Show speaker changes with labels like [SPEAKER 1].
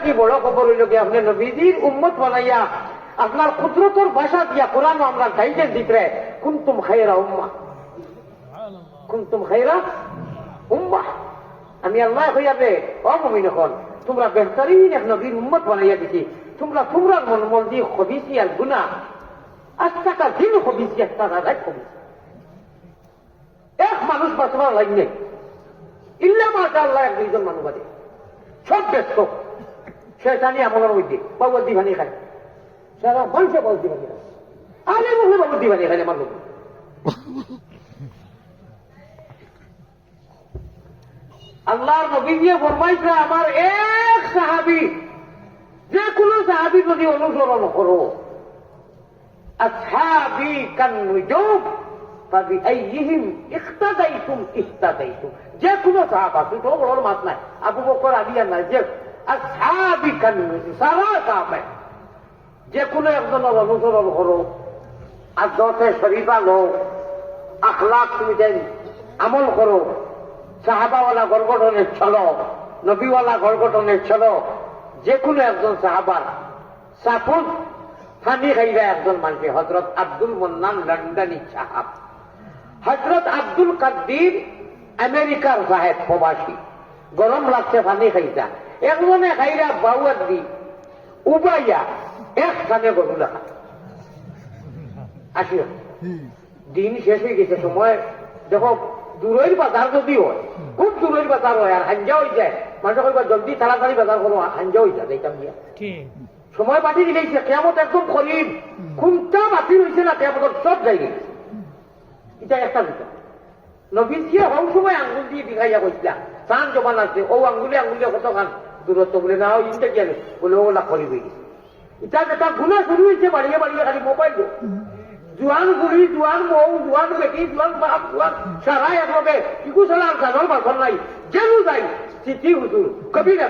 [SPEAKER 1] থাকি বড় খবর হইল কি আপনি নবীজির উম্মত বানাইয়া আপনার কুদরতর ভাষা দিয়া কোরআন আমরা গাইডেন্স দিতে কুনতুম খায়রা উম্মাহ, কুনতুম খায়রা উম্মাহ। আমি আল্লাহ হইয়াবে অমুমিন হন তোমরা বেহতরিন এক নবীর উম্মত বানাইয়া দিছি। তোমরা তোমরার মন দিয়ে খবিসি আর গুণা আস্তাকা দিন খবিসি আস্তাকা রাত খবিসি এক মানুষ বাঁচবার লাগবে ইল্লা মাশা আল্লাহ এক দুইজন মানুষ বাদে সব ব্যস্ত শেষানি আমলের মধ্যে বাবুর দিবানি খায় সারা মানুষে বাবুর দিবানি খায় আলে মুখে বাবুর দিবানি খায় আমার লোক। আল্লাহর নবী দিয়ে ফরমাইছে আমার এক সাহাবী যে কোনো সাহাবীর যদি অনুসরণ করো আসহাবী কান্নুজুম ফাবিআইয়িহিম ইখতাদাইতুম ইহতাদাইতুম। যে কোনো সাহাবা ছোট বড় মাত নাই, আবু বকর আলী আর নাই, যে আসহাবী কান্নুজুম সারা সাহাবা যে কোনো একজনের অনুসরণ করো আর দশে শরীফা লো আখলাক তুমি দেন আমল করো সাহাবাওয়ালা গড়গঠনের চলো নবীওয়ালা গড়গঠনের চলো। যে কোনো একজন সাহাবার সাপোজ ফানি খাইরা একজন মানুষ হযরত আব্দুল মান্নান লন্ডনী সাহাব, হযরত আব্দুল কাদির আমেরিকার সাহেব প্রবাসী, গরম লাগছে ফানি খাইতা একজনে খাইরা বাউয়ার দি উবাইয়া একখানে গরু রাখা আসিও দিন শেষ হয়ে গেছে সময় দেখো দূরের বাজার যদি হয় খুব দূরের বাজার হয় আর হাঞ্জা হয়ে যায় মানুষ কইবা জলদি তাড়াতাড়ি বাজার করো হাঞ্জা হয়ে যায় দেখতাম গিয়া সময় বাতিল গেছে কেয়ামত একদম করিব কোনটা বাতিল হয়েছে না কেয়ামত সব জায়গায় এটা একটা বিষয়। নবীজিয়ে হও সময় আঙ্গুল দিয়ে দিঘাইয়া কইছিলাম চান জমান আছে ও আঙ্গুলে আঙ্গুলে কতখান দূরত্ব বলে না ইনটা গেল বলে ওলা করিব গেছে। এটা যেটা গুণা শুরু হয়েছে বাড়িয়ে বাড়িয়ে খালি মোবাইল জোয়ান বুড়ি জোয়ান মৌ জোয়ান বেটি জোয়ান বাপ জোয়ান সারা একলগে ইকু সালার গানৰ বাসন নাই যেন যাই চিঠি হুজুর কবি না